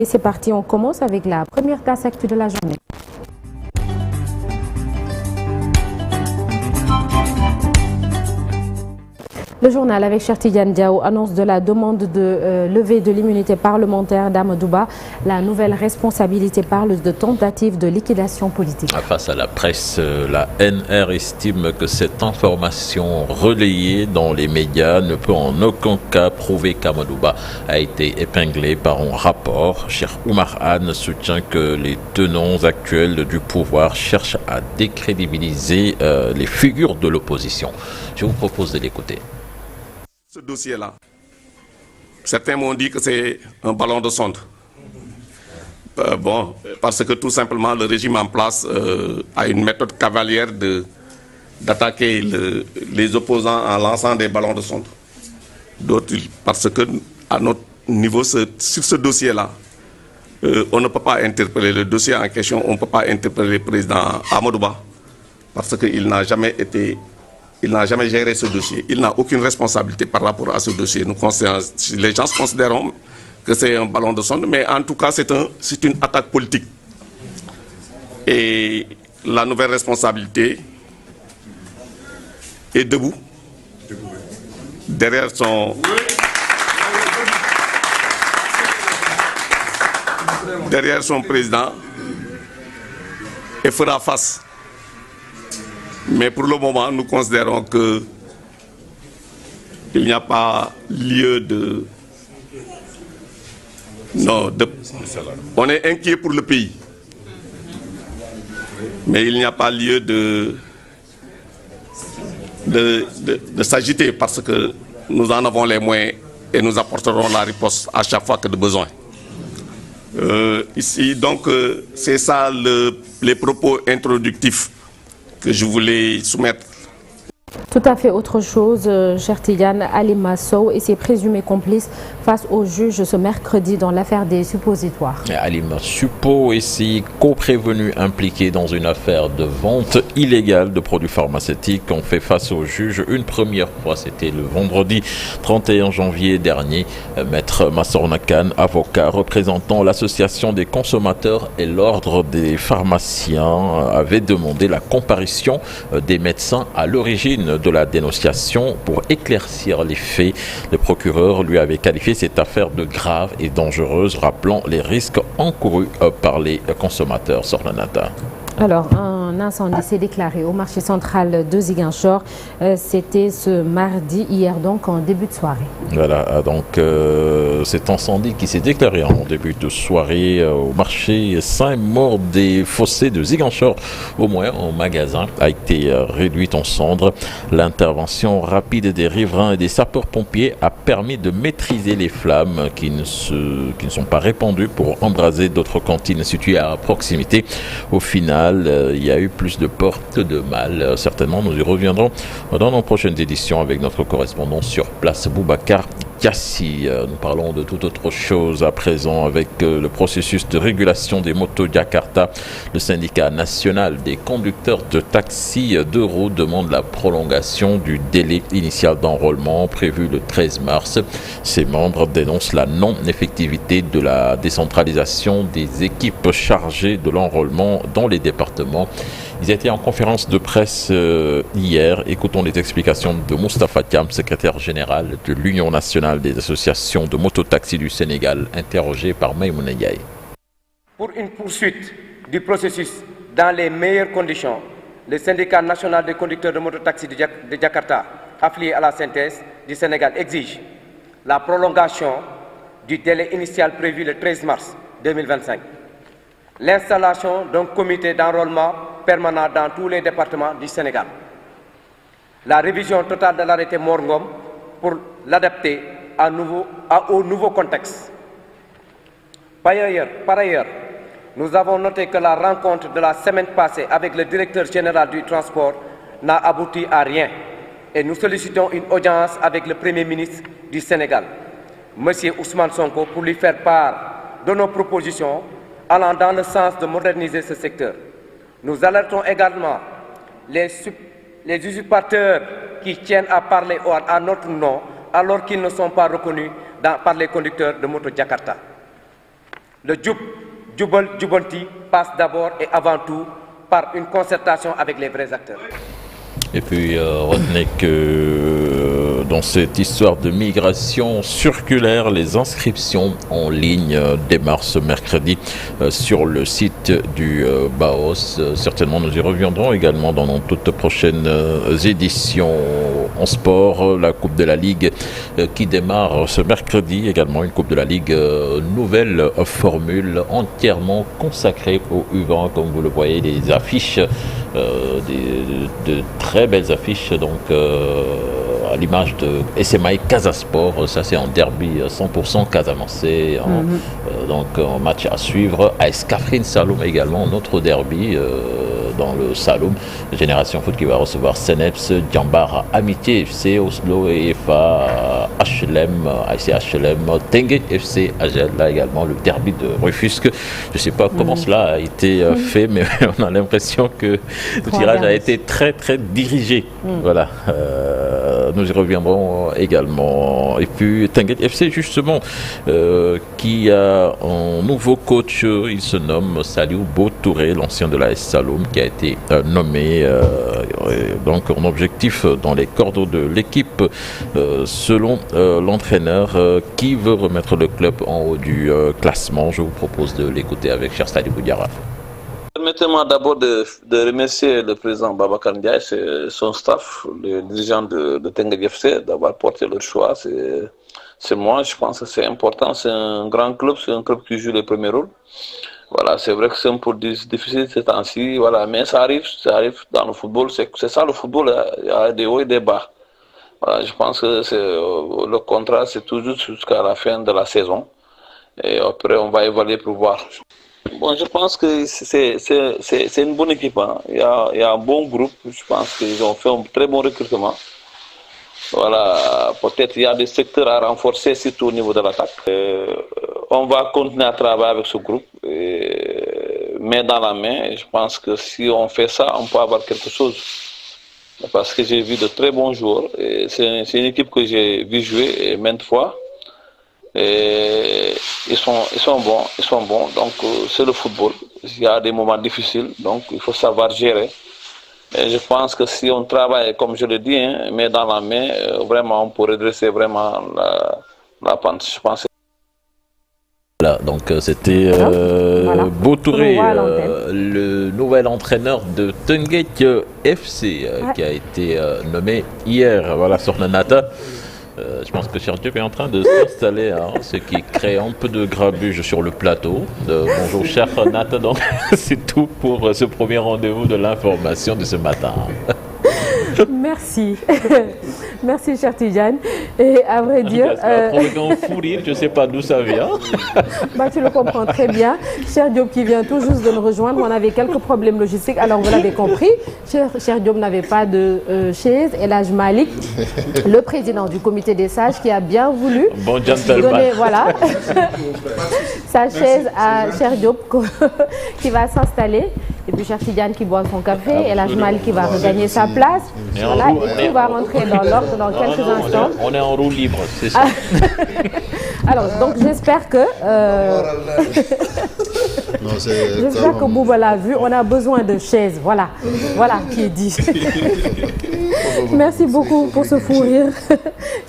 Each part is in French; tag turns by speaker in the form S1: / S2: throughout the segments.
S1: Et c'est parti, on commence avec la première casse actu de la journée. Le journal avec Cheikh Tidiane Diaw annonce de la demande de levée de l'immunité parlementaire d'Amadou Ba. La nouvelle responsabilité parle de tentative de liquidation politique.
S2: Face à la presse, la NR estime que cette information relayée dans les médias ne peut en aucun cas prouver qu'Amadou Ba a été épinglé par un rapport. Cheikh Oumar Anne soutient que les tenants actuels du pouvoir cherchent à décrédibiliser les figures de l'opposition. Je vous propose de l'écouter.
S3: Ce dossier-là, certains m'ont dit que c'est un ballon de sonde. Parce que tout simplement le régime en place a une méthode cavalière d'attaquer les opposants en lançant des ballons de sonde. D'autres, parce que à notre niveau, sur ce dossier-là, on ne peut pas interpeller le dossier en question, on ne peut pas interpeller le président Amadou Ba, parce qu'il n'a jamais été... Il n'a jamais géré ce dossier. Il n'a aucune responsabilité par rapport à ce dossier. Les gens considèrent que c'est un ballon de sonde, mais en tout cas, c'est une attaque politique. Et la nouvelle responsabilité est debout. Derrière son président et fera face. Mais pour le moment, nous considérons qu'il n'y a pas lieu de... Non, on est inquiet pour le pays. Mais il n'y a pas lieu de s'agiter parce que nous en avons les moyens et nous apporterons la riposte à chaque fois que de besoin. Ici, donc, c'est ça les propos introductifs que je voulais soumettre.
S1: Tout à fait autre chose, Cheikh Tidiane, Halima Sow et ses présumés complices face au juge ce mercredi dans l'affaire des suppositoires.
S2: Halima Suppo et ses co-prévenus impliqués dans une affaire de vente illégale de produits pharmaceutiques ont fait face au juge une première fois. C'était le vendredi 31 janvier dernier. Maître Massorna Kane, avocat représentant l'association des consommateurs et l'ordre des pharmaciens, avait demandé la comparution des médecins à l'origine de la dénonciation pour éclaircir les faits. Le procureur lui avait qualifié cette affaire de grave et dangereuse, rappelant les risques encourus par les consommateurs. Sorlanata.
S1: Alors, un incendie s'est déclaré au marché central de Ziguinchor. C'était ce mardi, hier donc, en début de soirée.
S2: Voilà, donc cet incendie qui s'est déclaré en début de soirée au marché Saint-Maur des Fossés de Ziguinchor, au moins au magasin, a été réduit en cendres. L'intervention rapide des riverains et des sapeurs-pompiers a permis de maîtriser les flammes qui ne sont pas répandues pour embraser d'autres cantines situées à proximité. Au final, il y a eu plus de peur que de mal. Certainement, nous y reviendrons dans nos prochaines éditions avec notre correspondant sur place, Boubacar Kassi. Nous parlons de toute autre chose à présent avec le processus de régulation des motos Jakarta. Le syndicat national des conducteurs de taxis d'Euro demande la prolongation du délai initial d'enrôlement prévu le 13 mars. Ses membres dénoncent la non-effectivité de la décentralisation des équipes chargées de l'enrôlement dans les départements. Ils étaient en conférence de presse hier. Écoutons les explications de Moustapha Thiam, secrétaire général de l'Union nationale des associations de mototaxis du Sénégal, interrogé par Maïmouna Ndiaye.
S4: Pour une poursuite du processus dans les meilleures conditions, le syndicat national des conducteurs de mototaxis de Jakarta, affilié à la synthèse du Sénégal, exige la prolongation du délai initial prévu le 13 mars 2025. L'installation d'un comité d'enrôlement permanent dans tous les départements du Sénégal. La révision totale de l'arrêté Morngom pour l'adapter au nouveau contexte. Par ailleurs, nous avons noté que la rencontre de la semaine passée avec le directeur général du transport n'a abouti à rien et nous sollicitons une audience avec le Premier ministre du Sénégal, M. Ousmane Sonko, pour lui faire part de nos propositions allant dans le sens de moderniser ce secteur. Nous alertons également les usurpateurs qui tiennent à parler à notre nom alors qu'ils ne sont pas reconnus par les conducteurs de moto Jakarta. Le Djoubal Djoubanti passe d'abord et avant tout par une concertation avec les vrais acteurs.
S2: Et puis retenez que dans cette histoire de migration circulaire, les inscriptions en ligne démarrent ce mercredi sur le site du BAOS. Certainement nous y reviendrons également dans toutes prochaines éditions. En sport, la Coupe de la Ligue qui démarre ce mercredi, également une Coupe de la Ligue nouvelle formule entièrement consacrée au U20, comme vous le voyez, des affiches, de très belles affiches, donc à l'image de SMI Casasport, ça c'est en derby 100% casamancé, donc un match à suivre. AS Kaffrine Saloum également, notre derby dans le Saloum. Génération Foot qui va recevoir Seneps, Djambar, Amitié FC, Oslo et EFA, HLM, ASC HLM, Tenguet FC, Agel, là également le derby de Rufusque. Je ne sais pas comment cela a été fait, mais on a l'impression que le tirage a été très très dirigé. Voilà. Nous y reviendrons également. Et puis Tenguet FC justement, qui a un nouveau coach, il se nomme Saliou Botouré, l'ancien de l'AS Saloum, qui a été nommé donc en objectif dans les cordeaux de l'équipe selon l'entraîneur qui veut remettre le club en haut du classement. Je vous propose de l'écouter avec cher Stadi Boudiara.
S5: Permettez-moi d'abord de remercier le président Babacar Ndiaye et son staff, les dirigeants de Tenguet FC, d'avoir porté leur choix. C'est moi, je pense que c'est important. C'est un grand club, c'est un club qui joue le premier rôle. Voilà, c'est vrai que c'est un peu difficile ces temps-ci, voilà, mais ça arrive dans le football, c'est ça le football, il y a des hauts et des bas. Voilà, je pense que le contrat, c'est toujours jusqu'à la fin de la saison. Et après, on va évaluer pour voir. Bon, je pense que c'est une bonne équipe. Hein. Il y a un bon groupe. Je pense qu'ils ont fait un très bon recrutement. Voilà, peut-être il y a des secteurs à renforcer, surtout au niveau de l'attaque. On va continuer à travailler avec ce groupe, main dans la main. Je pense que si on fait ça, on peut avoir quelque chose. Parce que j'ai vu de très bons joueurs. C'est une équipe que j'ai vu jouer maintes fois. Et ils sont bons. Donc c'est le football. Il y a des moments difficiles, donc il faut savoir gérer. Et je pense que si on travaille, comme je le dis, main dans la main, vraiment on peut redresser vraiment la pente. Je pense.
S2: Voilà, donc c'était Botouré, le nouvel entraîneur de Tenguet FC, qui a été nommé hier. Voilà, sur Nata. Je pense que Sergio est en train de s'installer, ce qui crée un peu de grabuge sur le plateau. Bonjour cher Nata, donc c'est tout pour ce premier rendez-vous de l'information de ce matin.
S1: Merci. Merci, cher Tidjane. Et à vrai dire...
S2: un fou rire, je ne sais pas d'où ça vient.
S1: Tu le comprends très bien. Cher Diop qui vient tout juste de nous rejoindre, on avait quelques problèmes logistiques. Alors, vous l'avez compris, cher Diop n'avait pas de chaise. Et Elhaj Malik, le président du comité des sages, qui a bien voulu donner sa chaise à cher Diop qui va s'installer. Et puis cher Tidjane qui boit son café, et Elhaj Malik qui va regagner sa place. Voilà, et tout va rentrer dans l'ordre dans quelques instants.
S2: On est en roue libre, c'est ça.
S1: Alors, donc j'espère que... j'espère que Bouba l'a vu. On a besoin de chaises. Voilà qui est dit. Merci beaucoup pour ce fou rire.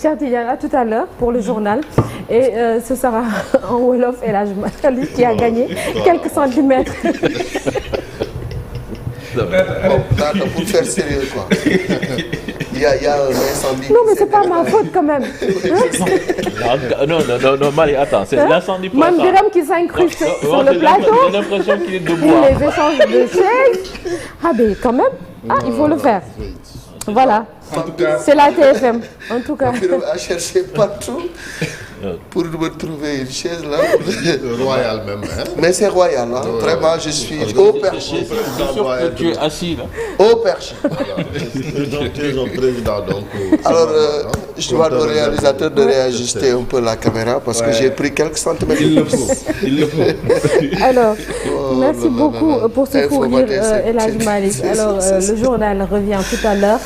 S1: Cher Tidjane, à tout à l'heure pour le journal. Et ce sera en Wolof Elhaj Malik qui a gagné quelques centimètres.
S6: Pour faire sérieux, quoi. Il y a un incendie.
S1: Non, mais c'est pas ma faute quand même.
S2: Non, Marie, attends, c'est l'incendie pour
S1: Mme Biram qui s'incruste sur le plateau.
S2: J'ai l'impression qu'il est debout.
S1: Pour les échanges de chaises. Ah, mais quand même, il faut le faire. Voilà. C'est la TFM, en tout cas.
S6: À chercher partout pour me trouver une chaise là.
S7: Royal même.
S6: Mais c'est royal, hein. Vraiment, je suis au perche.
S2: Tu es assis là.
S6: Au perche.
S7: Donc, tu es un président, donc.
S6: Alors, Je demande au réalisateur de réajuster un peu la caméra parce que j'ai pris quelques centimètres.
S7: Il le faut. Il le faut.
S1: Alors, merci beaucoup pour ce fou rire, El Hadj Malick. Alors, le journal revient tout à l'heure.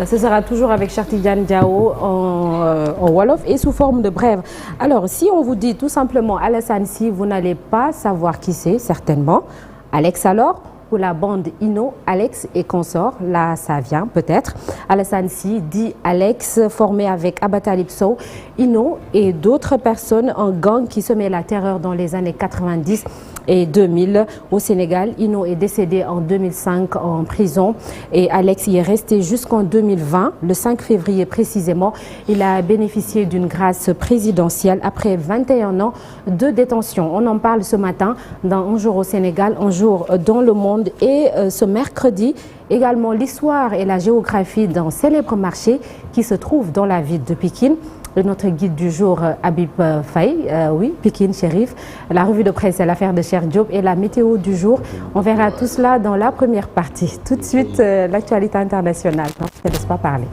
S1: Ce sera toujours avec Cheikh Tidiane Diao en Wolof et sous forme de brève. Alors, si on vous dit tout simplement Alassane Sy, vous n'allez pas savoir qui c'est, certainement. Alex alors, ou la bande Inno, Alex et consorts, là ça vient peut-être. Alassane Sy dit Alex, formé avec Abba Talib Sow, Inno et d'autres personnes, un gang qui semait la terreur dans les années 90 et 2000 au Sénégal. Inno est décédé en 2005 en prison et Alex y est resté jusqu'en 2020, le 5 février précisément. Il a bénéficié d'une grâce présidentielle après 21 ans de détention. On en parle ce matin dans Un jour au Sénégal, Un jour dans le monde et ce mercredi également l'histoire et la géographie d'un célèbre marché qui se trouve dans la ville de Pikine. Notre guide du jour, Habib Faye, oui, Pikine Chérif. La revue de presse, c'est l'affaire de Cheikh Diop et la météo du jour. On verra tout cela dans la première partie. Tout de suite, l'actualité internationale. Non, je ne te laisse pas parler.